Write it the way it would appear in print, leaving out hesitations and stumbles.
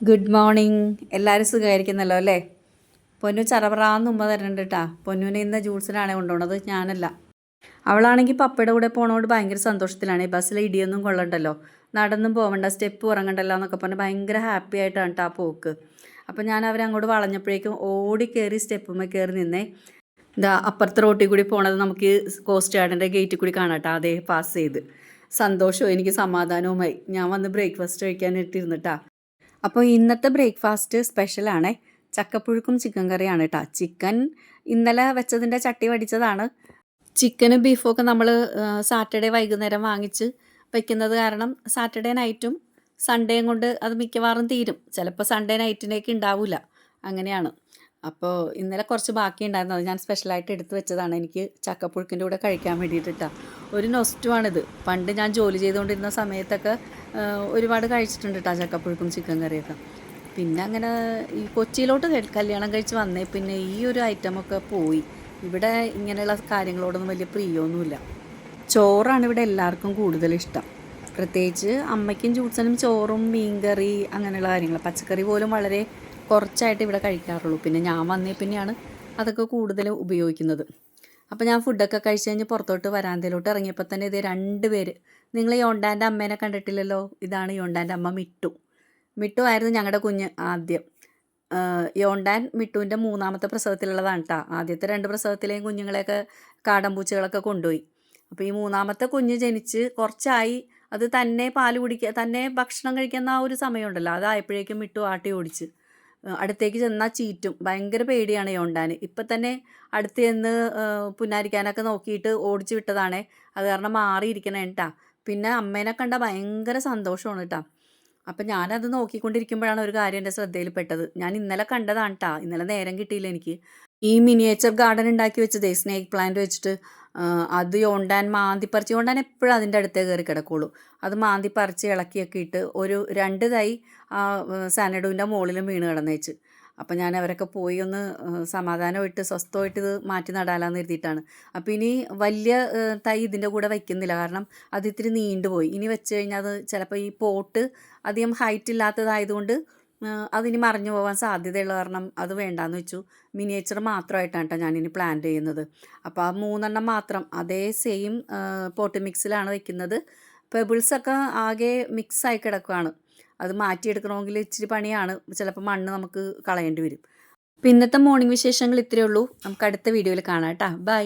Good morning. എല്ലാവരും സുഖമായിരിക്കുന്നല്ലോ അല്ലേ? പൊന്നു ചറപറാന്ന് ഉമ്മ തരുന്നുണ്ട് കേട്ടാ. പൊന്നുവിനെ ഇന്ന് ജ്യൂസിനാണ് കൊണ്ടുപോണത്, ഞാനല്ല. അവളാണെങ്കിൽ പപ്പയുടെ കൂടെ പോണോട് ഭയങ്കര സന്തോഷത്തിലാണ്. ഈ ബസ്സിൽ ഇടിയൊന്നും കൊള്ളണ്ടല്ലോ, നടന്നും പോകണ്ട, സ്റ്റെപ്പ് ഉറങ്ങണ്ടല്ലോ എന്നൊക്കെ പറഞ്ഞ് ഭയങ്കര ഹാപ്പി ആയിട്ടാണ് കേട്ടോ ആ പോക്ക്. അപ്പം ഞാൻ അവരങ്ങോട്ട് വളഞ്ഞപ്പോഴേക്കും ഓടി കയറി സ്റ്റെപ്പുമ്മേ കയറി നിന്നേ. ഇതാ അപ്പുറത്തെ റോട്ടിൽ കൂടി പോണത് നമുക്ക് കോസ്റ്റ് ഗാർഡൻ്റെ ഗേറ്റിൽ കൂടി കാണാം കേട്ടോ. അതേ പാസ് ചെയ്ത് സന്തോഷവും എനിക്ക് സമാധാനവുമായി ഞാൻ വന്ന് ബ്രേക്ക്ഫാസ്റ്റ് കഴിക്കാനിട്ടിരുന്നിട്ടാ. അപ്പോൾ ഇന്നത്തെ ബ്രേക്ക്ഫാസ്റ്റ് സ്പെഷ്യലാണ്. ചക്കപ്പുഴുക്കും ചിക്കൻ കറിയാണ് കേട്ടോ. ചിക്കൻ ഇന്നലെ വെച്ചതിൻ്റെ ചട്ടി വടിച്ചതാണ്. ചിക്കനും ബീഫും ഒക്കെ നമ്മൾ സാറ്റർഡേ വൈകുന്നേരം വാങ്ങിച്ച് വയ്ക്കുന്നത് കാരണം സാറ്റർഡേ നൈറ്റും സൺഡേയും കൊണ്ട് അത് മിക്കവാറും തീരും. ചിലപ്പോൾ സൺഡേ നൈറ്റിനേക്ക് ഉണ്ടാവില്ല, അങ്ങനെയാണ്. അപ്പോൾ ഇന്നലെ കുറച്ച് ബാക്കി ഉണ്ടായിരുന്നു, അത് ഞാൻ സ്പെഷ്യലായിട്ട് എടുത്ത് വെച്ചതാണ് എനിക്ക് ചക്കപ്പുഴുക്കിൻ്റെ കൂടെ കഴിക്കാൻ വേണ്ടിയിട്ടാണ്. ഒരു നൊസ്റ്റുമാണിത്. പണ്ട് ഞാൻ ജോലി ചെയ്തുകൊണ്ടിരുന്ന സമയത്തൊക്കെ ഒരുപാട് കഴിച്ചിട്ടുണ്ട് കേട്ടോ ചക്കപ്പുഴുക്കും ചിക്കൻ കറിയൊക്കെ. പിന്നെ അങ്ങനെ ഈ കൊച്ചിയിലോട്ട് കല്യാണം കഴിച്ച് വന്നേ പിന്നെ ഈ ഒരു ഐറ്റമൊക്കെ പോയി. ഇവിടെ ഇങ്ങനെയുള്ള കാര്യങ്ങളോടൊന്നും വലിയ പ്രിയമൊന്നുമില്ല. ചോറാണ് ഇവിടെ എല്ലാവർക്കും കൂടുതൽ ഇഷ്ടം. പ്രത്യേകിച്ച് അമ്മയ്ക്കും ജൂട്സനും ചോറും മീൻകറി അങ്ങനെയുള്ള കാര്യങ്ങൾ, പച്ചക്കറി പോലും വളരെ കുറച്ചായിട്ട് ഇവിടെ കഴിക്കാറുള്ളൂ. പിന്നെ ഞാൻ വന്നേ പിന്നെയാണ് അതൊക്കെ കൂടുതൽ ഉപയോഗിക്കുന്നത്. അപ്പോൾ ഞാൻ ഫുഡൊക്കെ കഴിച്ച് കഴിഞ്ഞ് പുറത്തോട്ട് വരാന്തയിലോട്ട് ഇറങ്ങിയപ്പോൾ തന്നെ ഇതേ 2 പേര്. നിങ്ങൾ യോണ്ടാൻ്റെ അമ്മേനെ കണ്ടിട്ടില്ലല്ലോ? ഇതാണ് യോണ്ടാൻ്റെ അമ്മ മിട്ടു. മിട്ടു ആയിരുന്നു ഞങ്ങളുടെ കുഞ്ഞ് ആദ്യം. യോണ്ടാൻ മിട്ടുവിൻ്റെ 3ാമത്തെ പ്രസവത്തിലുള്ളതാണ് കേട്ടോ. ആദ്യത്തെ 2 പ്രസവത്തിലെയും കുഞ്ഞുങ്ങളെയൊക്കെ കാടമ്പൂച്ചകളൊക്കെ കൊണ്ടുപോയി. അപ്പോൾ ഈ 3ാമത്തെ കുഞ്ഞ് ജനിച്ച് കുറച്ചായി, അത് തന്നെ പാല് കുടിക്കുക, തന്നെ ഭക്ഷണം കഴിക്കുന്ന ആ ഒരു സമയമുണ്ടല്ലോ, അതായപ്പോഴേക്കും മിട്ടു ആട്ടി ഓടിച്ച്. അടുത്തേക്ക് ചെന്നാൽ ചീറ്റും. ഭയങ്കര പേടിയാണ് യോണ്ടാൻ. ഇപ്പം തന്നെ അടുത്ത് ചെന്ന് പുന്നാരിക്കാനൊക്കെ നോക്കിയിട്ട് ഓടിച്ച് വിട്ടതാണേ. അത് കാരണം മാറിയിരിക്കണേ കേട്ടാ. പിന്നെ അമ്മേനെ കണ്ട ഭയങ്കര സന്തോഷമാണ് കേട്ടോ. അപ്പം ഞാനത് നോക്കിക്കൊണ്ടിരിക്കുമ്പോഴാണ് ഒരു കാര്യം എൻ്റെ ശ്രദ്ധയിൽപ്പെട്ടത്. ഞാൻ ഇന്നലെ കണ്ടതാണ് കേട്ടോ. ഇന്നലെ നേരം കിട്ടിയില്ല എനിക്ക്. ഈ മിനിയേച്ചർ ഗാർഡൻ ഉണ്ടാക്കി വെച്ചതേ, സ്നേക്ക് പ്ലാന്റ് വെച്ചിട്ട് അത് യോണ്ടാൻ മാന്തിപ്പറിച്ച്, യോണ്ടാൻ എപ്പോഴും അതിൻ്റെ അടുത്തേ കയറി കിടക്കുള്ളൂ. അത് മാന്തിപ്പറിച്ച് ഇളക്കിയൊക്കെ ഇട്ട് ഒരു 2 തൈ സാനഡുവിൻ്റെ മുകളിലും വീണ് കിടന്നേച്ച്. അപ്പം ഞാൻ അവരൊക്കെ പോയി ഒന്ന് സമാധാനമായിട്ട് സ്വസ്ഥമായിട്ട് ഇത് മാറ്റി നടാലാന്ന് കരുതിയിട്ടാണ്. അപ്പം ഇനി വലിയ തൈ ഇതിൻ്റെ കൂടെ വയ്ക്കുന്നില്ല, കാരണം അത് ഇത്തിരി നീണ്ടുപോയി. ഇനി വെച്ച് കഴിഞ്ഞാൽ അത് ചിലപ്പോൾ ഈ പോട്ട് അധികം ഹൈറ്റ് ഇല്ലാത്തതായതുകൊണ്ട് അതിനി മറിഞ്ഞു പോകാൻ സാധ്യതയുള്ള കാരണം അത് വേണ്ടാന്ന് വെച്ചു. മിനിയേച്ചർ മാത്രമായിട്ടാണ് കേട്ടോ ഞാനിനി പ്ലാൻ ചെയ്യുന്നത്. അപ്പോൾ ആ 3 മാത്രം അതേ സെയിം പോട്ട് മിക്സിലാണ് വയ്ക്കുന്നത്. പെബിൾസൊക്കെ ആകെ മിക്സായി കിടക്കുകയാണ്. അത് മാറ്റിയെടുക്കണമെങ്കിൽ ഇച്ചിരി പണിയാണ്. ചിലപ്പോൾ മണ്ണ് നമുക്ക് കളയേണ്ടി വരും. അപ്പോൾ ഇന്നത്തെ മോർണിംഗ് വിശേഷങ്ങൾ ഇത്രയേ ഉള്ളൂ. നമുക്ക് അടുത്ത വീഡിയോയിൽ കാണാം കേട്ടോ. ബൈ.